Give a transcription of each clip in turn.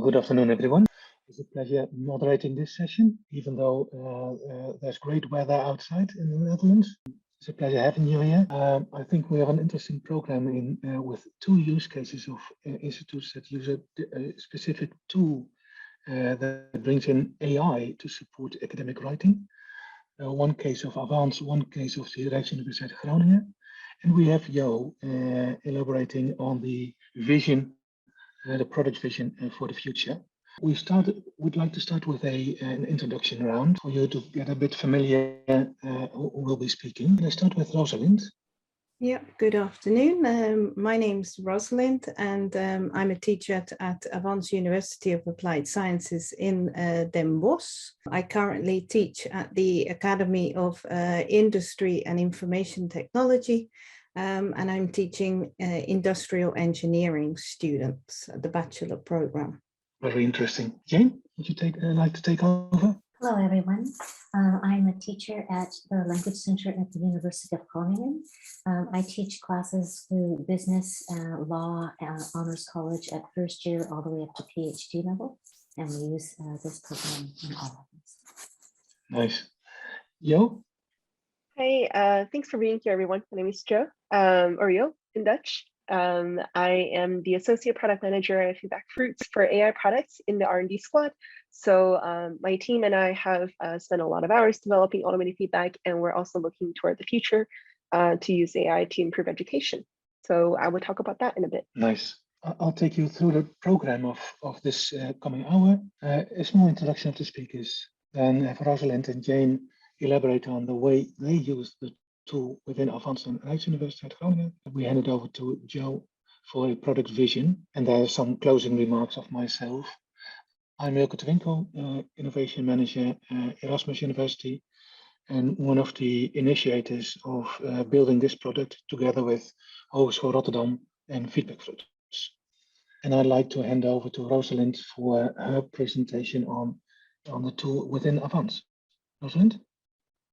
Good afternoon, everyone. It's a pleasure moderating this session, even though there's great weather outside in the Netherlands. It's a pleasure having you here. I think we have an interesting program with two use cases of institutes that use a specific tool that brings in AI to support academic writing. One case of Avans, one case of the Erasmus University Groningen. And we have Jo elaborating on the vision, the product vision for the future. We'd like to start with an introduction round for you to get a bit familiar who will be speaking. Can I start with Rosalind? Yeah, good afternoon. My name's Rosalind, and I'm a teacher at Avans University of Applied Sciences in Den Bosch. I currently teach at the Academy of Industry and Information Technology, and I'm teaching industrial engineering students at the bachelor program. Very interesting. Jane, would you like to take over? Hello, everyone. I'm a teacher at the Language Center at the University of Groningen. I teach classes through business, law, honors college at first year all the way up to PhD level, and we use this program in all of this. Nice. Jo? Hey, thanks for being here, everyone. My name is Jo, or Jo in Dutch. I am the Associate Product Manager at FeedbackFruits for AI products in the R&D squad. So my team and I have spent a lot of hours developing automated feedback, and we're also looking toward the future to use AI to improve education. So I will talk about that in a bit. Nice. I'll take you through the program of this coming hour. A small introduction of the speakers. Then have Rosalind and Jane elaborate on the way they use the tool within Avans and Erasmus University at Groningen. We hand it over to Jo for a product vision, and there are some closing remarks of myself. I'm Winkel, Innovation Manager at Erasmus University, and one of the initiators of building this product together with Hogeschool Rotterdam and FeedbackFruits. And I'd like to hand over to Rosalind for her presentation on the tool within Avans. Rosalind?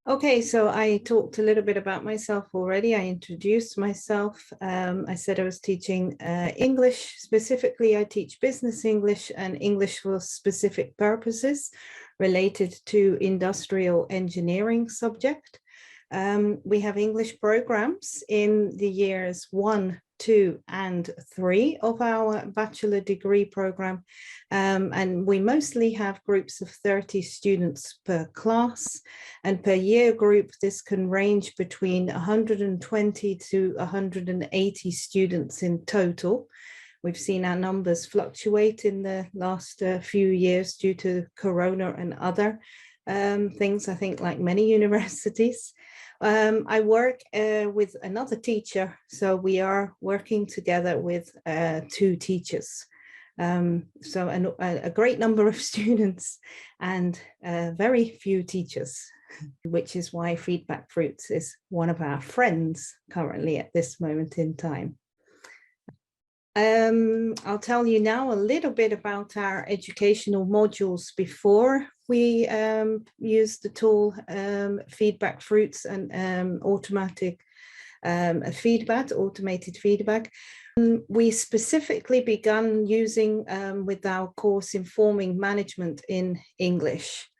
Okay, so I talked a little bit about myself already. I introduced myself. I said I was teaching English. Specifically, I teach business English and English for specific purposes related to industrial engineering subject. We have English programs in the years 1, 2, and 3 of our bachelor degree program. And we mostly have groups of 30 students per class, and per year group, this can range between 120 to 180 students in total. We've seen our numbers fluctuate in the last few years due to Corona and other things, I think, like many universities. I work with another teacher, so we are working together with 2 teachers. So a great number of students and very few teachers, which is why FeedbackFruits is one of our friends currently at this moment in time. I'll tell you now a little bit about our educational modules before we use the tool FeedbackFruits and automated feedback. We specifically began using with our course Informing Management in English.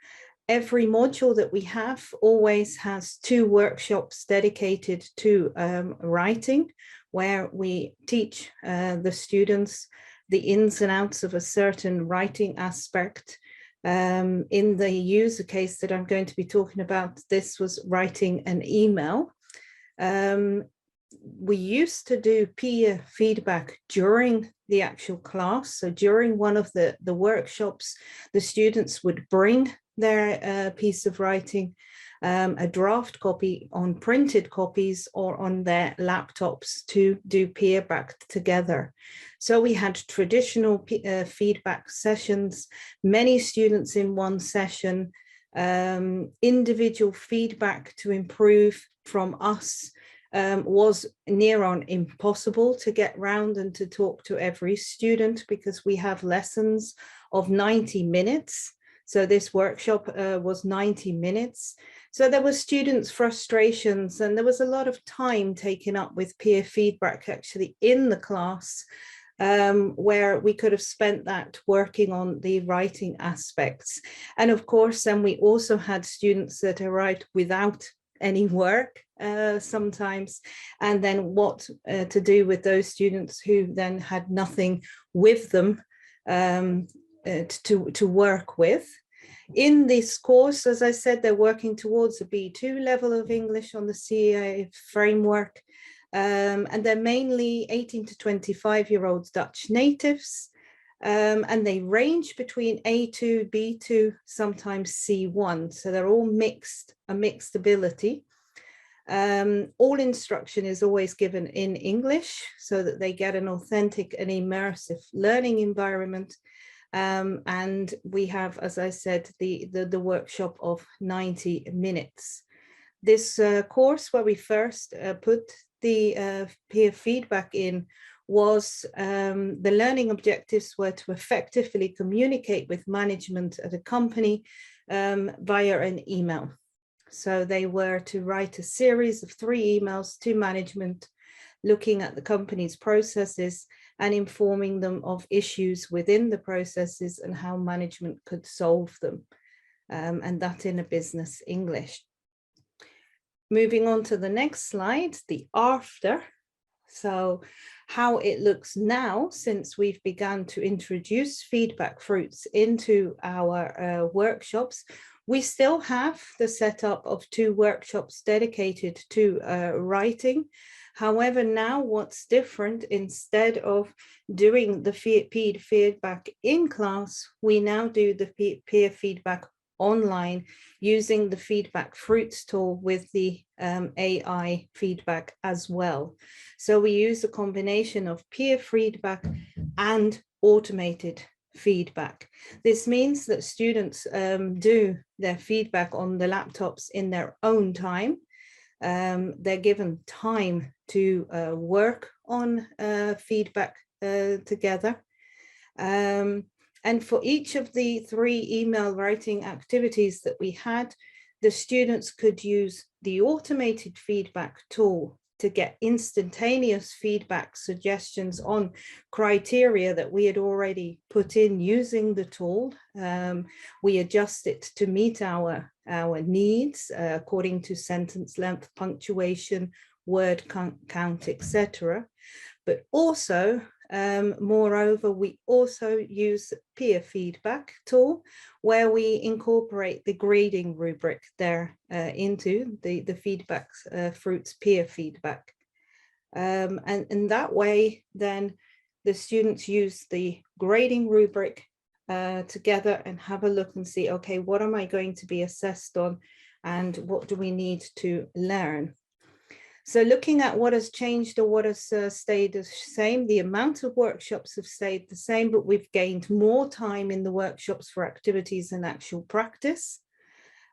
Every module that we have always has 2 workshops dedicated to writing, where we teach the students the ins and outs of a certain writing aspect. In the user case that I'm going to be talking about, this was writing an email. We used to do peer feedback during the actual class. So during one of the workshops, the students would bring their piece of writing, a draft copy on printed copies or on their laptops to do peer back together. So we had traditional feedback sessions, many students in one session, individual feedback to improve from us was near on impossible to get round and to talk to every student because we have lessons of 90 minutes. So this workshop was 90 minutes. So there were students' frustrations, and there was a lot of time taken up with peer feedback actually in the class where we could have spent that working on the writing aspects. And of course, then we also had students that arrived without any work sometimes, and then what to do with those students who then had nothing with them to work with. In this course, as I said, they're working towards a B2 level of English on the CEA framework, and they're mainly 18 to 25-year-olds Dutch natives, and they range between A2, B2, sometimes C1, so they're all a mixed ability. All instruction is always given in English so that they get an authentic and immersive learning environment. And we have, as I said, the workshop of 90 minutes. This course where we first put the peer feedback in was the learning objectives were to effectively communicate with management at a company via an email. So they were to write a series of 3 emails to management, looking at the company's processes and informing them of issues within the processes and how management could solve them, and that in a business English. Moving on to the next slide, the after. So how it looks now since we've begun to introduce FeedbackFruits into our workshops. We still have the setup of 2 workshops dedicated to writing. However, now what's different, instead of doing the peer feedback in class, we now do the peer feedback online using the FeedbackFruits tool with the AI feedback as well. So we use a combination of peer feedback and automated feedback. This means that students do their feedback on the laptops in their own time. They're given time to work on feedback together. And for each of the 3 email writing activities that we had, the students could use the automated feedback tool to get instantaneous feedback suggestions on criteria that we had already put in using the tool. We adjust it to meet our needs according to sentence length, punctuation, word count, etc. But also, moreover, we also use peer feedback tool where we incorporate the grading rubric there into the FeedbackFruits peer feedback. And in that way, then the students use the grading rubric together and have a look and see, okay, what am I going to be assessed on and what do we need to learn? So looking at what has changed or what has stayed the same, the amount of workshops have stayed the same, but we've gained more time in the workshops for activities and actual practice.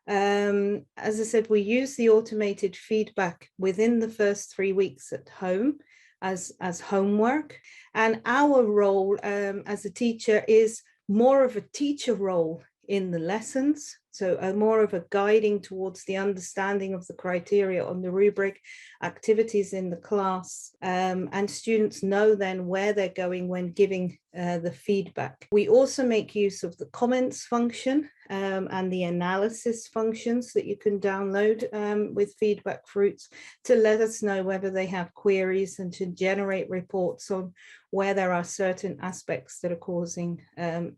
As I said, we use the automated feedback within the first 3 weeks at home as homework. And our role as a teacher is more of a teacher role in the lessons. So more of a guiding towards the understanding of the criteria on the rubric, activities in the class, and students know then where they're going when giving the feedback. We also make use of the comments function and the analysis functions that you can download with FeedbackFruits to let us know whether they have queries and to generate reports on where there are certain aspects that are causing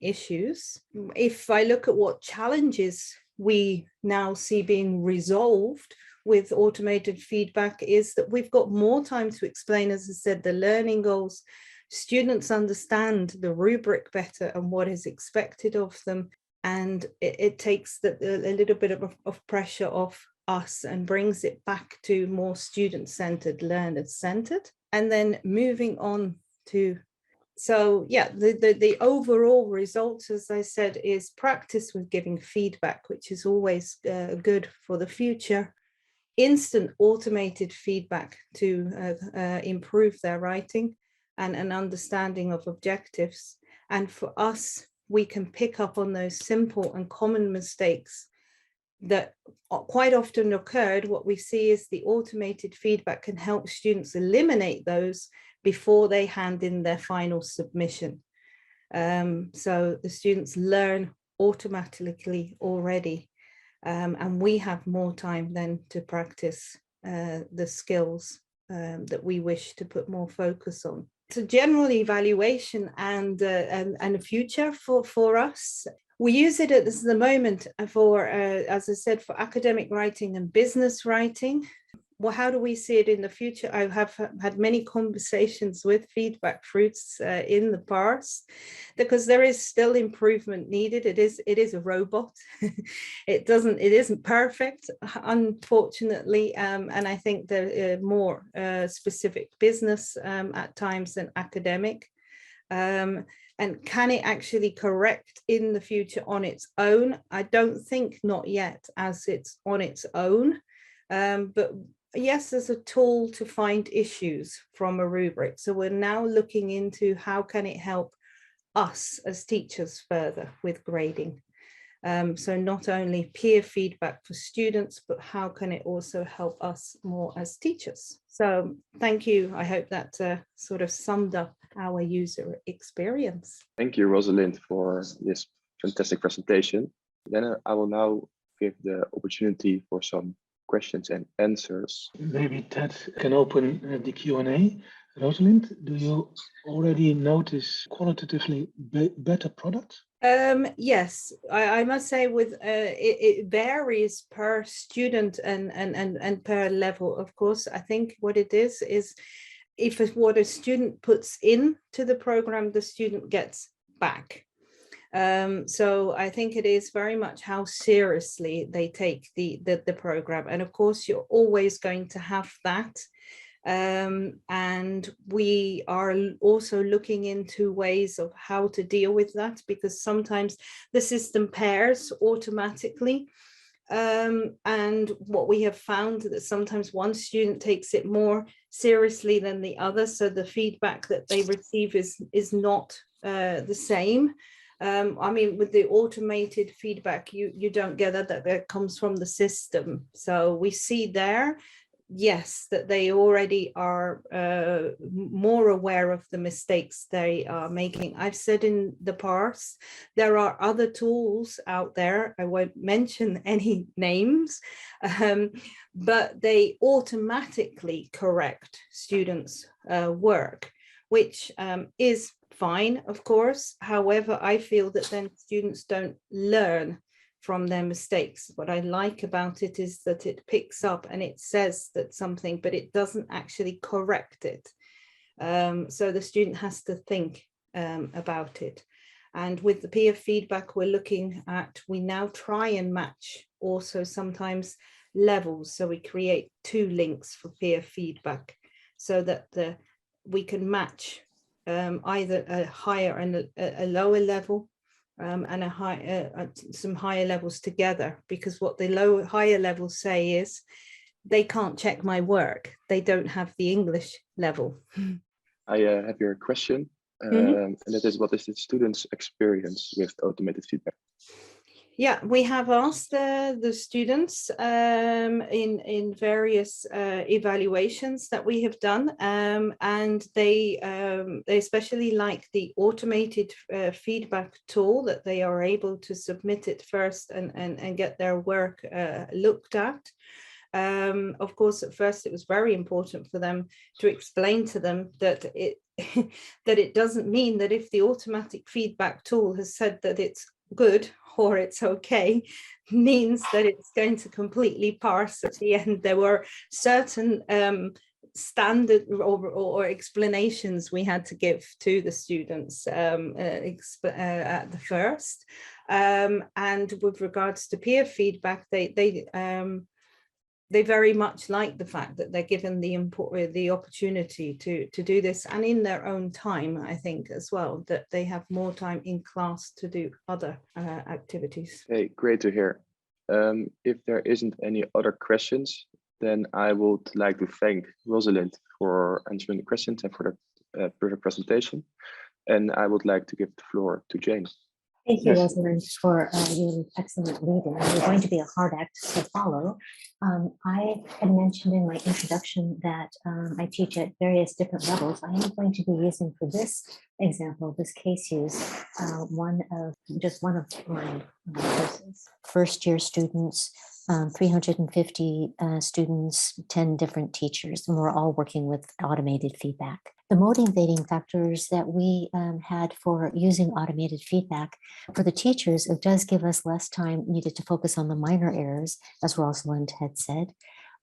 issues. If I look at what challenges we now see being resolved with automated feedback, is that we've got more time to explain, as I said, the learning goals. Students understand the rubric better and what is expected of them. And it takes a little bit of pressure off us and brings it back to more student-centered, learner-centered. And then moving on to, so yeah, the overall results, as I said, is practice with giving feedback, which is always good for the future. Instant automated feedback to improve their writing and an understanding of objectives. And for us, we can pick up on those simple and common mistakes that quite often occurred. What we see is the automated feedback can help students eliminate those before they hand in their final submission. So the students learn automatically already, and we have more time then to practice the skills that we wish to put more focus on. So general evaluation and a future for us. We use it at the moment for, as I said, for academic writing and business writing. Well, how do we see it in the future? I have had many conversations with FeedbackFruits in the past, because there is still improvement needed. It is a robot. It isn't perfect, unfortunately, and I think there are more specific business at times than academic. And can it actually correct in the future on its own? I don't think not yet, as it's on its own, but yes, as a tool to find issues from a rubric. So we're now looking into how can it help us as teachers further with grading. So not only peer feedback for students, but how can it also help us more as teachers? So thank you. I hope that sort of summed up our user experience. Thank you, Rosalind, for this fantastic presentation. Then I will now give the opportunity for some questions and answers. Maybe Ted can open the Q&A. Rosalind, do you already notice qualitatively better products? Yes, I must say with it varies per student and per level, of course. I think what it is if what a student puts into the program, the student gets back. So I think it is very much how seriously they take the program. And of course, you're always going to have that. And we are also looking into ways of how to deal with that, because sometimes the system pairs automatically. And what we have found that sometimes one student takes it more seriously than the other. So the feedback that they receive is not the same. I mean, with the automated feedback, you don't get that comes from the system. So we see there, yes, that they already are more aware of the mistakes they are making. I've said in the past, there are other tools out there. I won't mention any names, but they automatically correct students' work, which is fine, of course. However, I feel that then students don't learn from their mistakes. What I like about it is that it picks up and it says that something, but it doesn't actually correct it. So the student has to think about it. And with the peer feedback we're looking at, we now try and match also sometimes levels. So we create 2 links for peer feedback so that we can match either a higher and a lower level, and some higher levels together, because what the higher levels say is they can't check my work. They don't have the English level. I have your question, and that is, what is the student's experience with automated feedback? Yeah, we have asked the students in various evaluations that we have done, and they especially like the automated feedback tool, that they are able to submit it first and get their work looked at. Of course, at first it was very important for them to explain to them that it doesn't mean that if the automatic feedback tool has said that it's good or it's okay, means that it's going to completely pass at the end. There were certain standard or explanations we had to give to the students at the first. And with regards to peer feedback, they very much like the fact that they're given the opportunity to do this, and in their own time, I think as well, that they have more time in class to do other activities. Hey, great to hear. If there isn't any other questions, then I would like to thank Rosalind for answering the questions and for the perfect presentation. And I would like to give the floor to Jane. Thank you, Yes. Rosalind, for your excellent reading. You're going to be a hard act to follow. I had mentioned in my introduction that I teach at various different levels. I am going to be using for this example, this case use, one of my courses. First year students, 350 students, 10 different teachers, and we're all working with automated feedback. The motivating factors that we had for using automated feedback for the teachers, it does give us less time needed to focus on the minor errors, as Rosalind had said.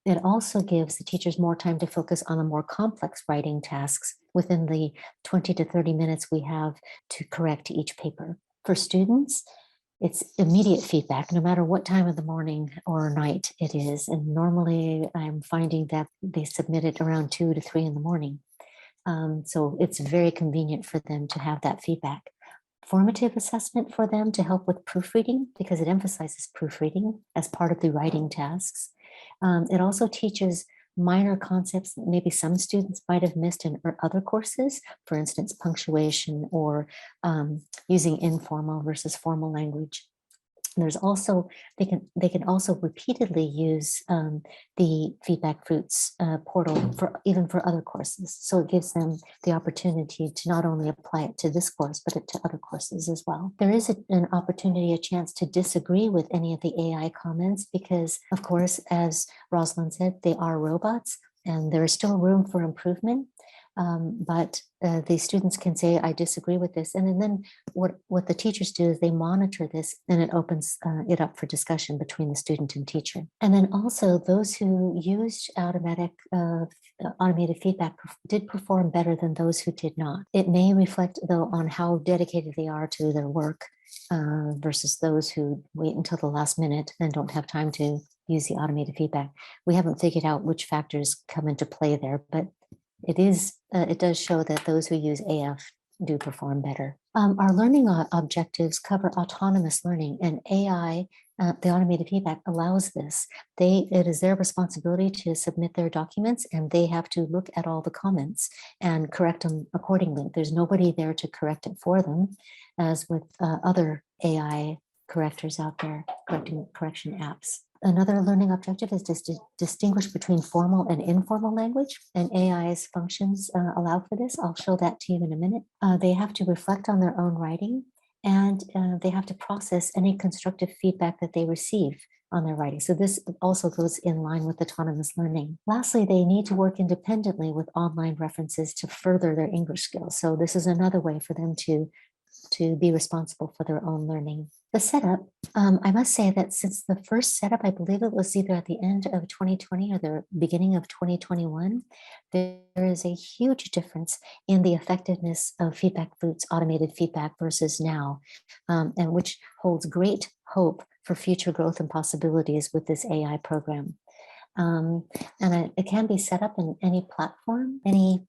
It also gives the teachers more time to focus on the more complex writing tasks within the 20 to 30 minutes we have to correct each paper. For students, it's immediate feedback, no matter what time of the morning or night it is. And normally I'm finding that they submit it around 2 to 3 in the morning. So it's very convenient for them to have that feedback. Formative assessment for them to help with proofreading, because it emphasizes proofreading as part of the writing tasks. It also teaches minor concepts that maybe some students might have missed in other courses, for instance, punctuation or using informal versus formal language. There's also, they can also repeatedly use the FeedbackFruits portal even for other courses. So it gives them the opportunity to not only apply it to this course, but to other courses as well. There is an opportunity, a chance to disagree with any of the AI comments, because of course, as Rosalind said, they are robots and there is still room for improvement. But the students can say, I disagree with this. And then what the teachers do is they monitor this, and it opens it up for discussion between the student and teacher. And then also those who used automated feedback did perform better than those who did not. It may reflect, though, on how dedicated they are to their work versus those who wait until the last minute and don't have time to use the automated feedback. We haven't figured out which factors come into play there, but it does show that those who use AF do perform better. Our learning objectives cover autonomous learning, and AI, the automated feedback, allows this. It is their responsibility to submit their documents, and they have to look at all the comments and correct them accordingly. There's nobody there to correct it for them, as with other AI correctors out there, correction apps. Another learning objective is to distinguish between formal and informal language, and AI's functions allow for this. I'll show that to you in a minute. They have to reflect on their own writing, and they have to process any constructive feedback that they receive on their writing. So this also goes in line with autonomous learning. Lastly, they need to work independently with online references to further their English skills. So this is another way for them to be responsible for their own learning. The setup, I must say that since the first setup, I believe it was either at the end of 2020 or the beginning of 2021, there is a huge difference in the effectiveness of FeedbackFruits automated feedback versus now, and which holds great hope for future growth and possibilities with this AI program. And it can be set up in any platform, any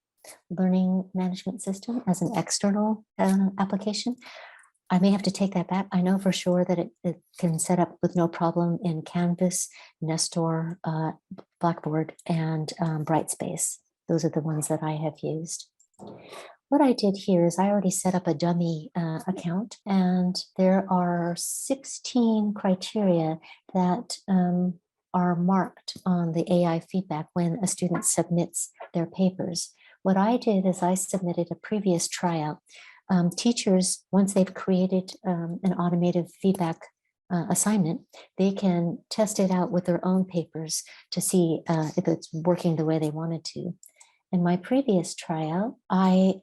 learning management system as an external application. I may have to take that back. I know for sure that it can set up with no problem in Canvas, Nestor, Blackboard, and Brightspace. Those are the ones that I have used. What I did here is I already set up a dummy account, and there are 16 criteria that are marked on the AI feedback when a student submits their papers. What I did is I submitted a previous tryout. Teachers, once they've created an automated feedback assignment, they can test it out with their own papers to see if it's working the way they wanted to. In my previous tryout, I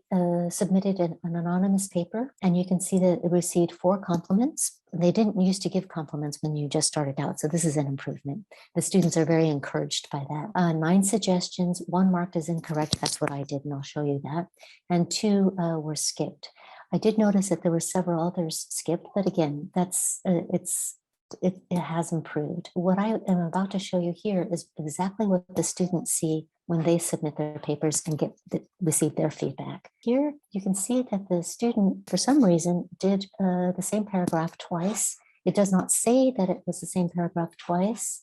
submitted an anonymous paper, and you can see that it received 4 compliments. They didn't used to give compliments when you just started out, so this is an improvement. The students are very encouraged by that. 9 suggestions, 1 marked as incorrect. That's what I did, and I'll show you that. And 2 were skipped. I did notice that there were several others skipped, but again, it has improved. What I am about to show you here is exactly what the students see when they submit their papers and receive their feedback. Here, you can see that the student, for some reason, did the same paragraph twice. It does not say that it was the same paragraph twice,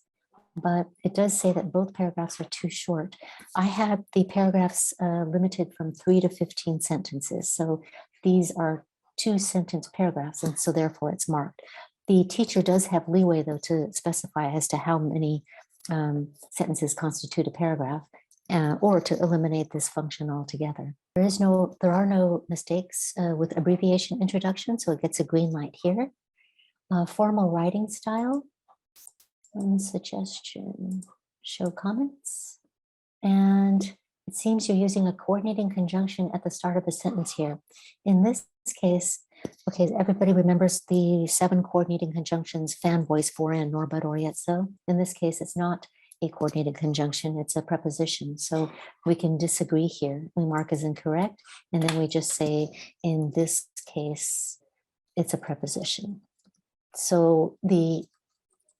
but it does say that both paragraphs are too short. I had the paragraphs limited from 3 to 15 sentences. So these are 2-sentence paragraphs, and so therefore it's marked. The teacher does have leeway, though, to specify as to how many sentences constitute a paragraph, or to eliminate this function altogether. There are no mistakes with abbreviation introduction, so it gets a green light here. Formal writing style, suggestion, show comments. And it seems you're using a coordinating conjunction at the start of a sentence here. In this case, okay, everybody remembers the 7 coordinating conjunctions, fan, voice, for, and, nor, but, or, yet, so. In this case, it's not a coordinated conjunction, it's a preposition. So we can disagree here. We mark as incorrect, and then we just say, in this case, it's a preposition. So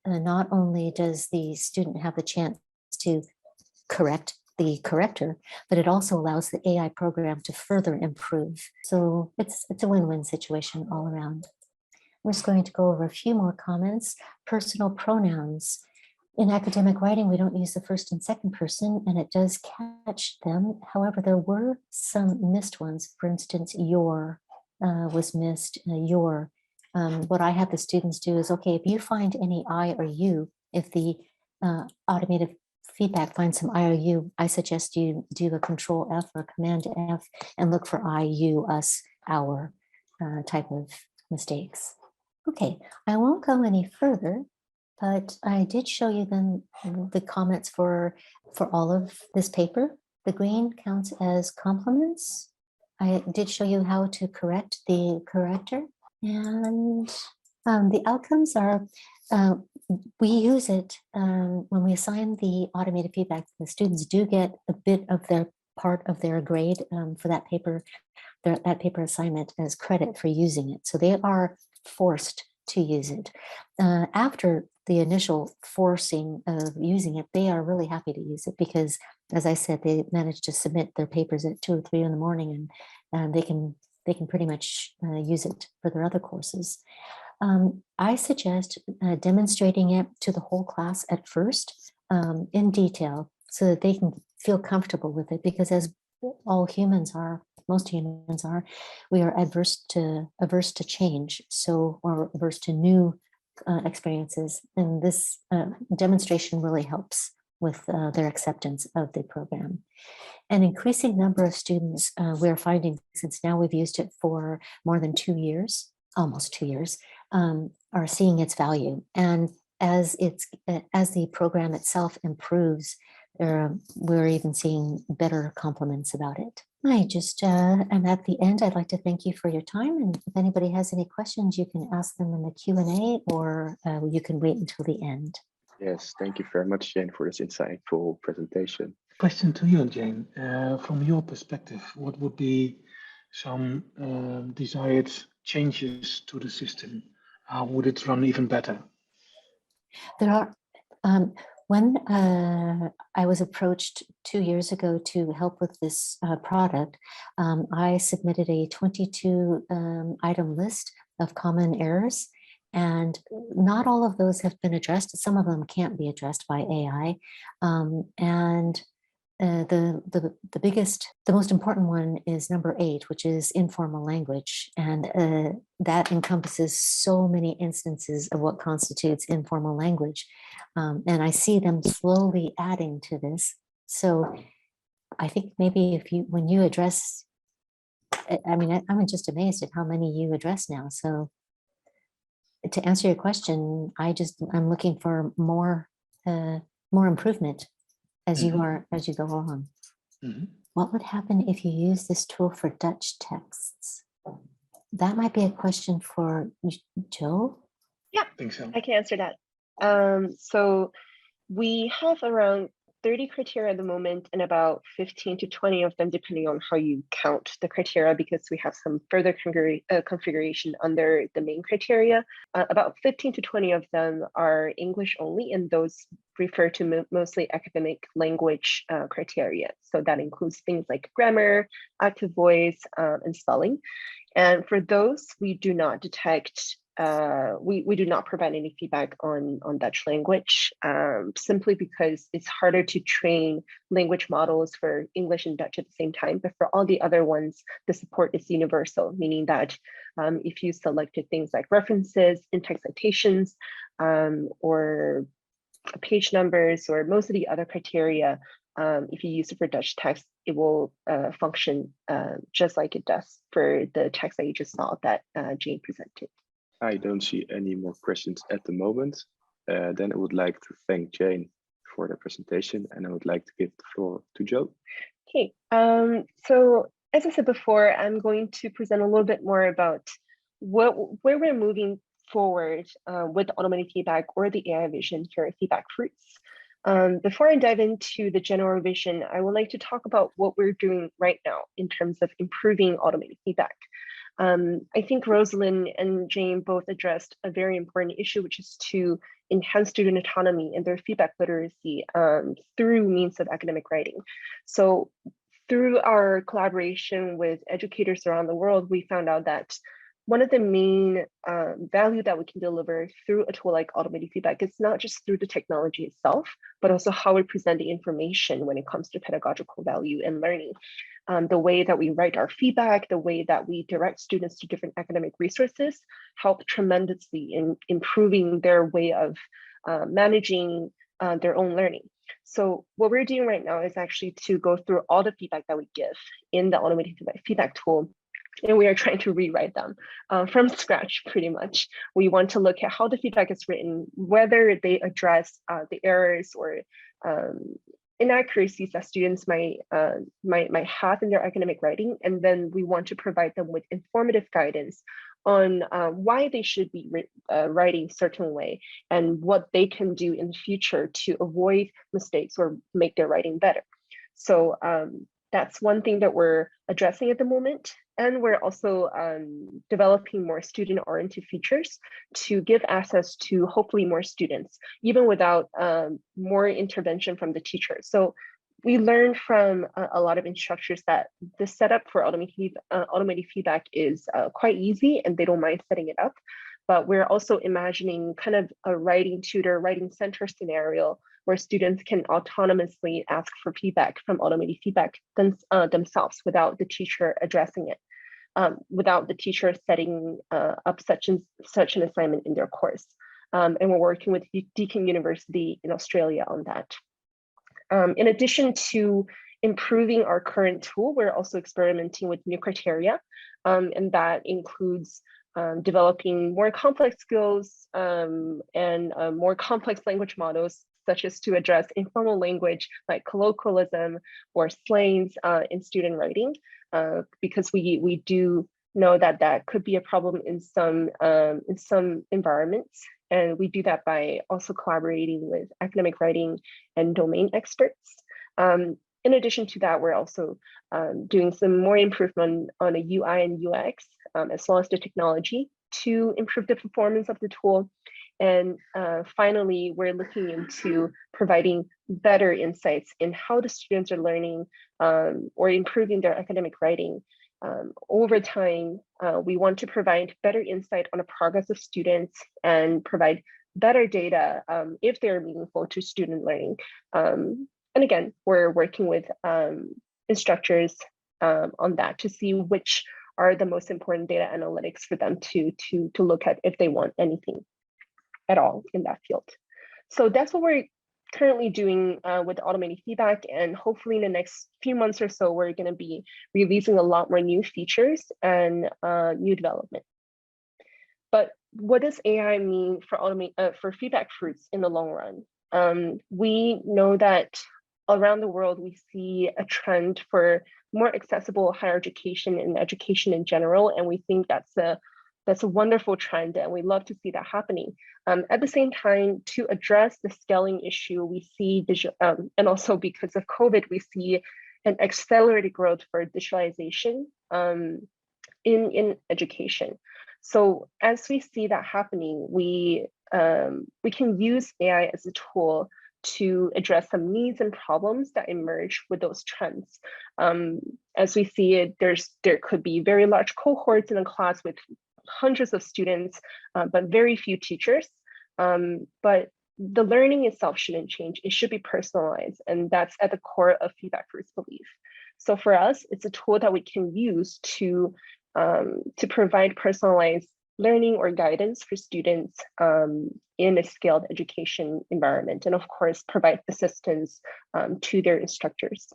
not only does the student have the chance to correct the corrector, but it also allows the AI program to further improve. So it's a win-win situation all around. We're just going to go over a few more comments. Personal pronouns. In academic writing, we don't use the first and second person, and it does catch them. However, there were some missed ones. For instance, your was missed, your. What I have the students do is, okay, if you find any I or you, if the automated feedback finds some I or you, I suggest you do a Control F or Command F and look for I, you, us, our type of mistakes. Okay, I won't go any further, but I did show you then the comments for all of this paper. The green counts as compliments. I did show you how to correct the corrector. And the outcomes are, we use it when we assign the automated feedback. The students do get a bit of their part of their grade for that paper, that paper assignment as credit for using it. So they are forced to use it. After the initial forcing of using it, they are really happy to use it because, as I said, they managed to submit their papers at 2 or 3 in the morning, and they can pretty much use it for their other courses. I suggest demonstrating it to the whole class at first in detail so that they can feel comfortable with it, because as all humans are, most humans are, we are averse to change, or averse to new experiences. And this demonstration really helps with their acceptance of the program. An increasing number of students we're finding, since now we've used it for more than 2 years, almost 2 years, are seeing its value. And as the program itself improves, we're even seeing better compliments about it. I just am at the end. I'd like to thank you for your time. And if anybody has any questions, you can ask them in the Q&A, or you can wait until the end. Yes, thank you very much, Jane, for this insightful presentation. Question to you, Jane. From your perspective, what would be some desired changes to the system? How would it run even better? There are, when I was approached 2 years ago to help with this product, I submitted a 22 item list of common errors, and not all of those have been addressed. Some of them can't be addressed by AI. And the biggest, the most important one is number 8, which is informal language. And that encompasses so many instances of what constitutes informal language. And I see them slowly adding to this. So I think maybe when you address, I mean, I'm just amazed at how many you address now. So to answer your question, I'm looking for more improvement as you go along. What would happen if you use this tool for Dutch texts? That might be a question for Joe. Yeah, I think so. I can answer that. So we have around 30 criteria at the moment, and about 15 to 20 of them, depending on how you count the criteria, because we have some further configuration under the main criteria. About 15 to 20 of them are English only, and those refer to mostly academic language criteria. So that includes things like grammar, active voice, and spelling. And for those, we do not detect we do not provide any feedback on Dutch language, simply because it's harder to train language models for English and Dutch at the same time. But for all the other ones, the support is universal, meaning that if you selected things like references, in-text citations, or page numbers, or most of the other criteria, if you use it for Dutch text, it will function just like it does for the text that you just saw that Jane presented. I don't see any more questions at the moment. Then I would like to thank Jane for the presentation, and I would like to give the floor to Joe. Okay, so as I said before, I'm going to present a little bit more about where we're moving forward with automated feedback or the AI vision here at FeedbackFruits. Before I dive into the general vision, I would like to talk about what we're doing right now in terms of improving automated feedback. I think Rosalind and Jane both addressed a very important issue, which is to enhance student autonomy and their feedback literacy through means of academic writing. So through our collaboration with educators around the world, we found out that one of the main value that we can deliver through a tool like automated feedback is not just through the technology itself, but also how we present the information when it comes to pedagogical value and learning. The way that we write our feedback, the way that we direct students to different academic resources help tremendously in improving their way of managing their own learning. So what we're doing right now is actually to go through all the feedback that we give in the automated feedback tool, and we are trying to rewrite them from scratch, pretty much. We want to look at how the feedback is written, whether they address the errors or inaccuracies that students might have in their academic writing, and then we want to provide them with informative guidance on why they should be writing a certain way and what they can do in the future to avoid mistakes or make their writing better. So that's one thing that we're addressing at the moment. And we're also developing more student-oriented features to give access to hopefully more students, even without more intervention from the teacher. So we learned from a lot of instructors that the setup for automated feedback is quite easy and they don't mind setting it up. But we're also imagining kind of a writing tutor, writing center scenario where students can autonomously ask for feedback from automated feedback themselves without the teacher addressing it, without the teacher setting up such an assignment in their course. And we're working with Deakin University in Australia on that. In addition to improving our current tool, we're also experimenting with new criteria, and that includes developing more complex skills and more complex language models, such as to address informal language like colloquialism or slangs in student writing, because we do know that that could be a problem in some environments. And we do that by also collaborating with academic writing and domain experts. In addition to that, we're also doing some more improvement on the UI and UX, as well as the technology to improve the performance of the tool. And finally, we're looking into providing better insights in how the students are learning or improving their academic writing. Over time, we want to provide better insight on the progress of students and provide better data if they're meaningful to student learning. And again, we're working with instructors on that to see which are the most important data analytics for them to look at if they want anything at all in that field. So that's what we're currently doing with automated feedback, and hopefully in the next few months or so, we're going to be releasing a lot more new features and new development. But what does AI mean for FeedbackFruits in the long run? We know that around the world, we see a trend for more accessible higher education and education in general, and we think that's a wonderful trend, and we love to see that happening. At the same time, to address the scaling issue, we see and also because of COVID, we see an accelerated growth for digitalization in education. So as we see that happening, we can use AI as a tool to address some needs and problems that emerge with those trends. As we see it, there could be very large cohorts in a class with hundreds of students, but very few teachers. But the learning itself shouldn't change. It should be personalized, and that's at the core of FeedbackFruits' belief. So for us, it's a tool that we can use to provide personalized learning or guidance for students in a scaled education environment, and of course, provide assistance to their instructors.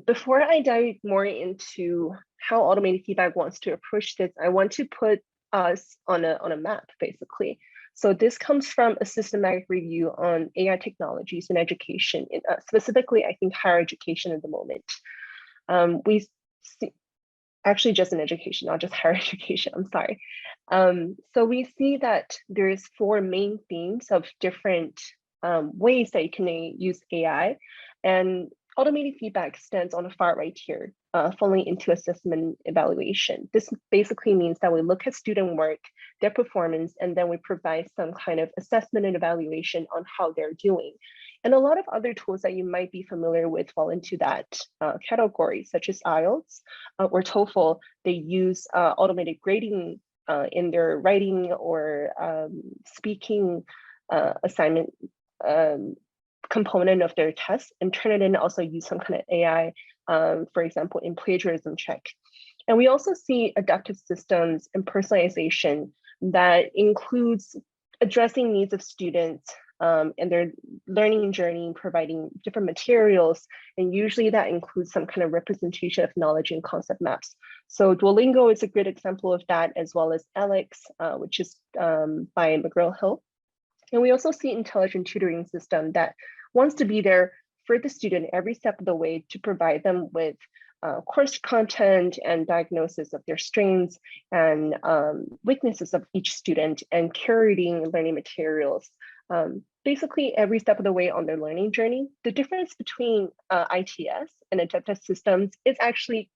Before I dive more into how automated feedback wants to approach this, I want to put us on a map, basically. So this comes from a systematic review on AI technologies in education, specifically, I think, higher education at the moment. We see, actually just in education, not just higher education, I'm sorry. So we see that there's 4 main themes of different ways that you can use AI, and automated feedback stands on the far right here, falling into assessment evaluation. This basically means that we look at student work, their performance, and then we provide some kind of assessment and evaluation on how they're doing. And a lot of other tools that you might be familiar with fall into that category, such as IELTS or TOEFL. They use automated grading in their writing or speaking assignment component of their test, and Turnitin also use some kind of AI, for example, in plagiarism check. And we also see adaptive systems and personalization that includes addressing needs of students and their learning journey, providing different materials. And usually that includes some kind of representation of knowledge and concept maps. So Duolingo is a great example of that, as well as Alex, which is by McGraw-Hill. And we also see intelligent tutoring system that wants to be there for the student every step of the way to provide them with course content and diagnosis of their strengths and weaknesses of each student, and curating learning materials basically every step of the way on their learning journey. The difference between ITS and adaptive systems is actually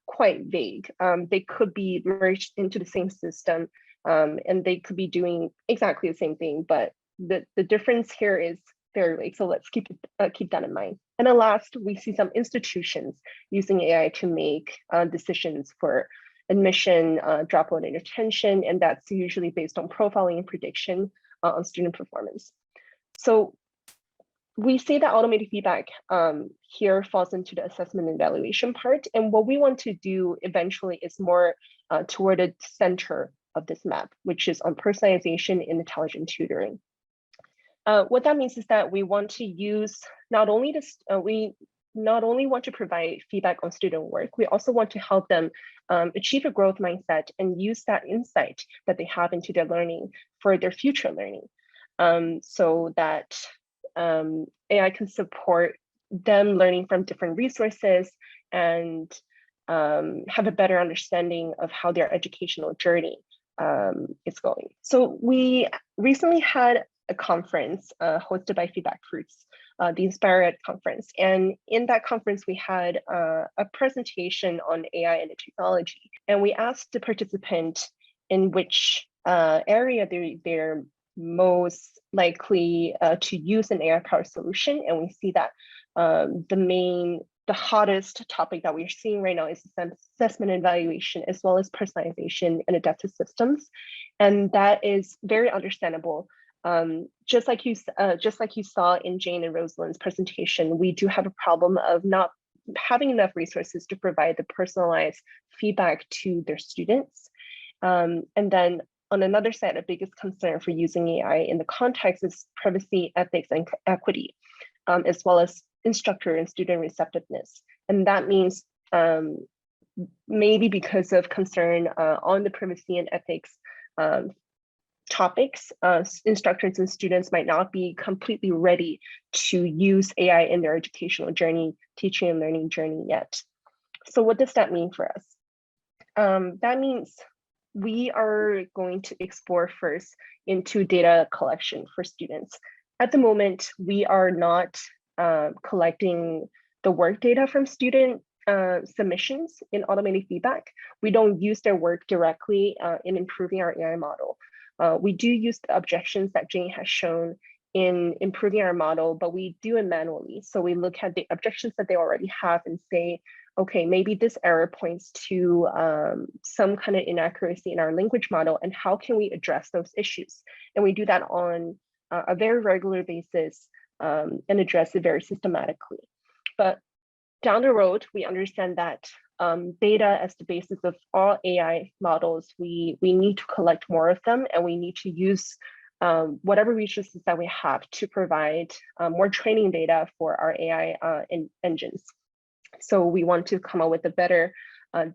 quite vague. They could be merged into the same system and they could be doing exactly the same thing, but the difference here is very vague. So let's keep that in mind. And then last, we see some institutions using AI to make decisions for admission, dropout, and retention, and that's usually based on profiling and prediction on student performance. So we see that automated feedback here falls into the assessment and evaluation part. And what we want to do eventually is more toward the center of this map, which is on personalization and intelligent tutoring. What that means is that we want to use not only this, we not only want to provide feedback on student work, we also want to help them achieve a growth mindset and use that insight that they have into their learning for their future learning, so that AI can support them learning from different resources and have a better understanding of how their educational journey is going. So we recently had a conference hosted by FeedbackFruits, the Inspire Ed conference. And in that conference, we had a presentation on AI and the technology. And we asked the participant in which area they're most likely to use an AI-powered solution. And we see that the hottest topic that we're seeing right now is assessment and evaluation, as well as personalization and adaptive systems. And that is very understandable. Just like you saw in Jane and Rosalind's presentation, we do have a problem of not having enough resources to provide the personalized feedback to their students. And then on another side, a biggest concern for using AI in the context is privacy, ethics, and equity, as well as instructor and student receptiveness. And that means maybe because of concern on the privacy and ethics topics, instructors and students might not be completely ready to use AI in their educational journey, teaching and learning journey yet. So what does that mean for us? That means we are going to explore first into data collection for students. At the moment, we are not collecting the work data from student submissions in automated feedback. We don't use their work directly in improving our AI model. We do use the objections that Jane has shown in improving our model, but we do it manually. So we look at the objections that they already have and say, okay, maybe this error points to some kind of inaccuracy in our language model, and how can we address those issues? And we do that on a very regular basis and address it very systematically. But down the road, we understand that data as the basis of all AI models, we need to collect more of them, and we need to use whatever resources that we have to provide more training data for our AI engines. So we want to come up with a better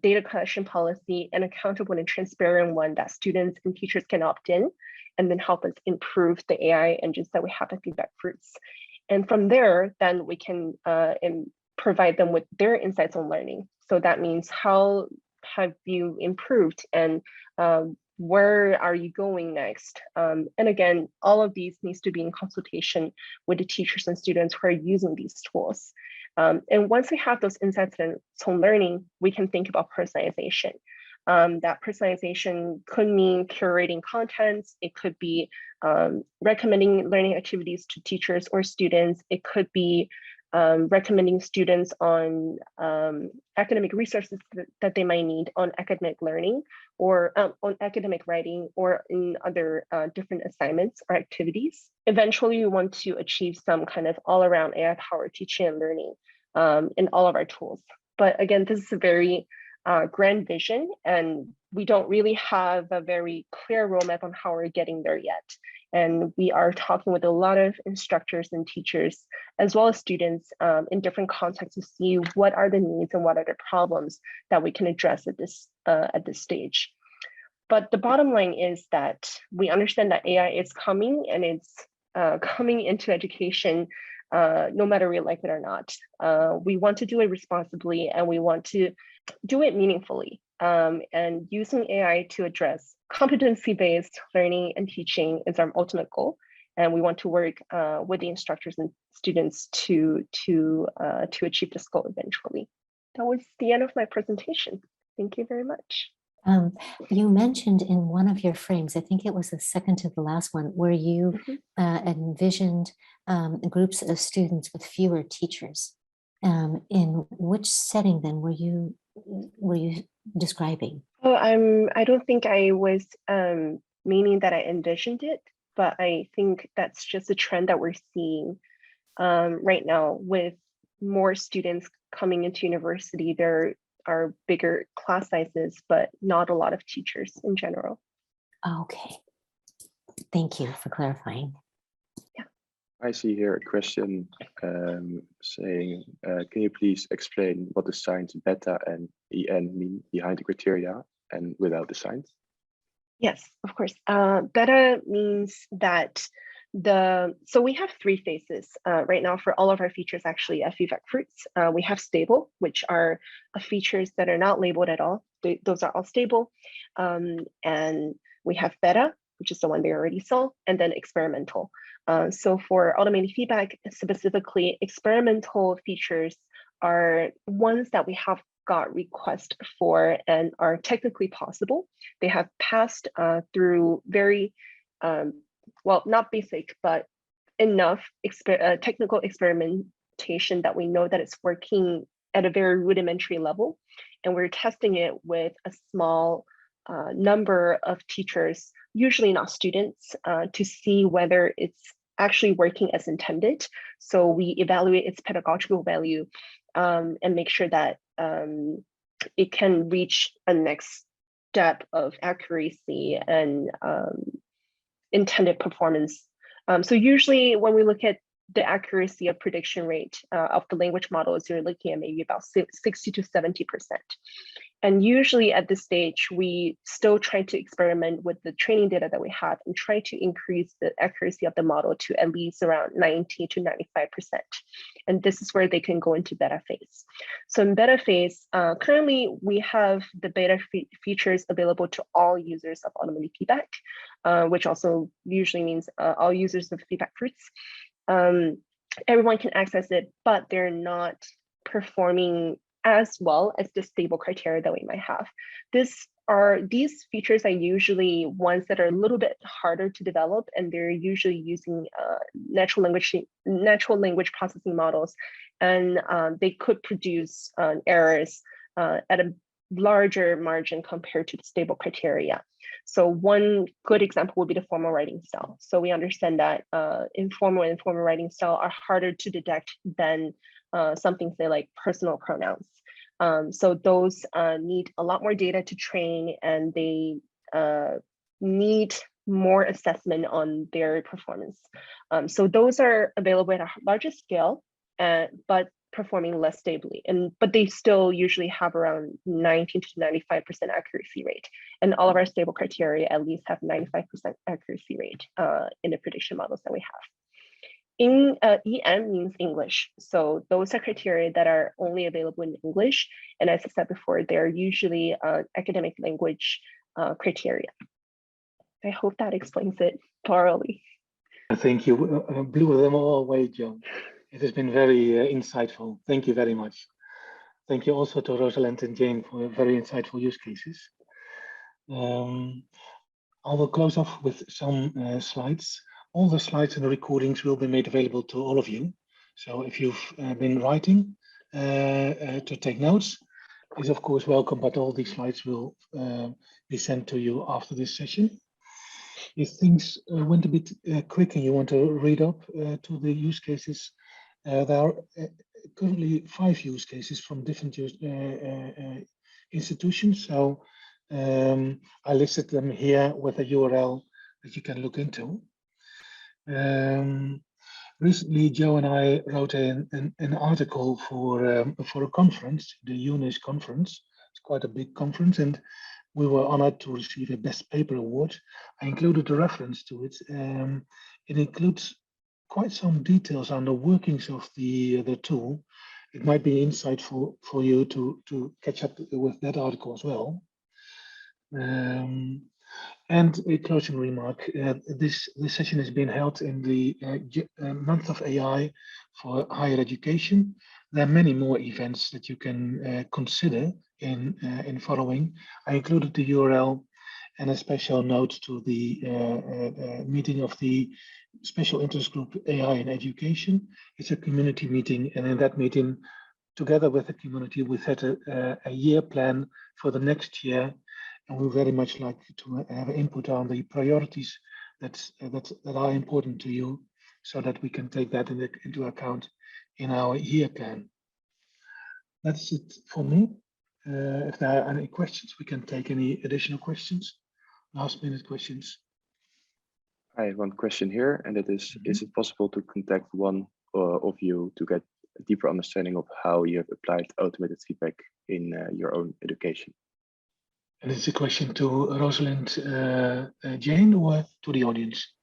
data collection policy, an accountable and transparent one that students and teachers can opt in, and then help us improve the AI engines that we have at FeedbackFruits. And from there, then we can provide them with their insights on learning. So that means, how have you improved, and where are you going next? And again, all of these needs to be in consultation with the teachers and students who are using these tools. And once we have those insights on learning, we can think about personalization. That personalization could mean curating contents. It could be recommending learning activities to teachers or students. It could be recommending students on academic resources that they might need on academic learning, or on academic writing, or in other different assignments or activities. Eventually, we want to achieve some kind of all-around AI-powered teaching and learning in all of our tools. But again, this is a very grand vision, and we don't really have a very clear roadmap on how we're getting there yet. And we are talking with a lot of instructors and teachers, as well as students in different contexts, to see what are the needs and what are the problems that we can address at this stage. But the bottom line is that we understand that AI is coming, and it's coming into education no matter we like it or not. We want to do it responsibly, and we want to do it meaningfully. And using AI to address competency-based learning and teaching is our ultimate goal. And we want to work with the instructors and students to achieve this goal eventually. That was the end of my presentation. Thank you very much. You mentioned in one of your frames, I think it was the second to the last one, where you envisioned groups of students with fewer teachers. In which setting then were you describing? Oh, I don't think I was meaning that I envisioned it, but I think that's just a trend that we're seeing right now with more students coming into university. There are bigger class sizes, but not a lot of teachers in general. Okay, thank you for clarifying. Yeah. I see here a question saying, can you please explain what the signs beta and en mean behind the criteria and without the signs? Yes, of course. Beta means that so we have three phases right now for all of our features actually at FeedbackFruits. We have stable, which are features that are not labeled at all. Those are all stable. And we have beta, which is the one they already saw, and then experimental. So for automated feedback, specifically, experimental features are ones that we have got requests for and are technically possible. They have passed through very, well, not basic, but enough technical experimentation that we know that it's working at a very rudimentary level. And we're testing it with a small number of teachers, usually not students, to see whether it's actually working as intended. So we evaluate its pedagogical value and make sure that it can reach a next step of accuracy and intended performance. So usually when we look at the accuracy of prediction rate of the language models, you're looking at maybe about 60 to 70%. And usually at this stage, we still try to experiment with the training data that we have and try to increase the accuracy of the model to at least around 90 to 95%. And this is where they can go into beta phase. So in beta phase, currently we have the beta features available to all users of automated feedback, which also usually means all users of FeedbackFruits. Everyone can access it, but they're not performing as well as the stable criteria that we might have. These features are usually ones that are a little bit harder to develop, and they're usually using natural language processing models, and they could produce errors at a larger margin compared to the stable criteria. So one good example would be the formal writing style. So we understand that informal and informal writing style are harder to detect than something, say, like personal pronouns. So those need a lot more data to train, and they need more assessment on their performance. So those are available at a larger scale, but performing less stably. But they still usually have around 90 to 95% accuracy rate. And all of our stable criteria at least have 95% accuracy rate in the prediction models that we have. EM means English. So those are criteria that are only available in English. And as I said before, they're usually academic language criteria. I hope that explains it thoroughly. Thank you. Blew them all away, Joan. It has been very insightful. Thank you very much. Thank you also to Rosalind and Jane for very insightful use cases. I will close off with some slides. All the slides and the recordings will be made available to all of you. So if you've been writing to take notes, is of course welcome, but all these slides will be sent to you after this session. If things went a bit quick and you want to read up to the use cases, there are currently 5 use cases from different institutions. So I listed them here with a URL that you can look into. Recently, Joe and I wrote an article for a conference, the UNIS conference. It's quite a big conference, and we were honored to receive a Best Paper Award. I included a reference to it. It includes quite some details on the workings of the tool. It might be insightful for you to catch up with that article as well. And a closing remark, this session has been held in the month of AI for higher education. There are many more events that you can consider in following. I included the URL and a special note to the meeting of the Special Interest Group AI in Education. It's a community meeting, and in that meeting, together with the community, we set a year plan for the next year. And we very much like to have input on the priorities that are important to you, so that we can take that into account in our year plan. That's it for me. If there are any questions, we can take any additional questions, last minute questions. I have one question here, and it is it possible to contact one of you to get a deeper understanding of how you have applied automated feedback in your own education? And it's a question to Rosalind, Jane, or to the audience?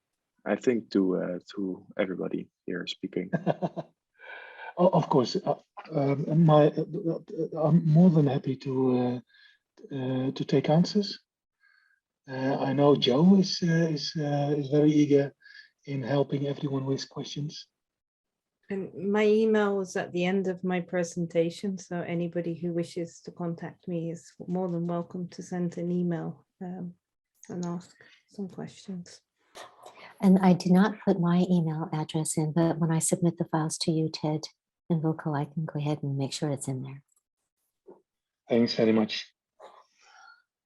I think to everybody here speaking. Of course, I'm more than happy to take answers. I know Joe is very eager in helping everyone with questions. And my email was at the end of my presentation, so anybody who wishes to contact me is more than welcome to send an email and ask some questions. And I did not put my email address in, but when I submit the files to you, Ted and Wilco, I can go ahead and make sure it's in there. Thanks very much.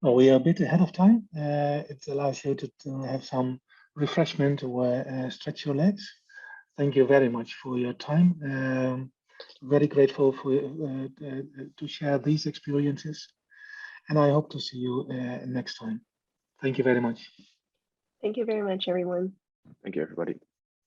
Well, we are a bit ahead of time. It allows you to have some refreshment or stretch your legs. Thank you very much for your time. Very grateful for to share these experiences, and I hope to see you next time. Thank you very much. Thank you very much, everyone. Thank you, everybody.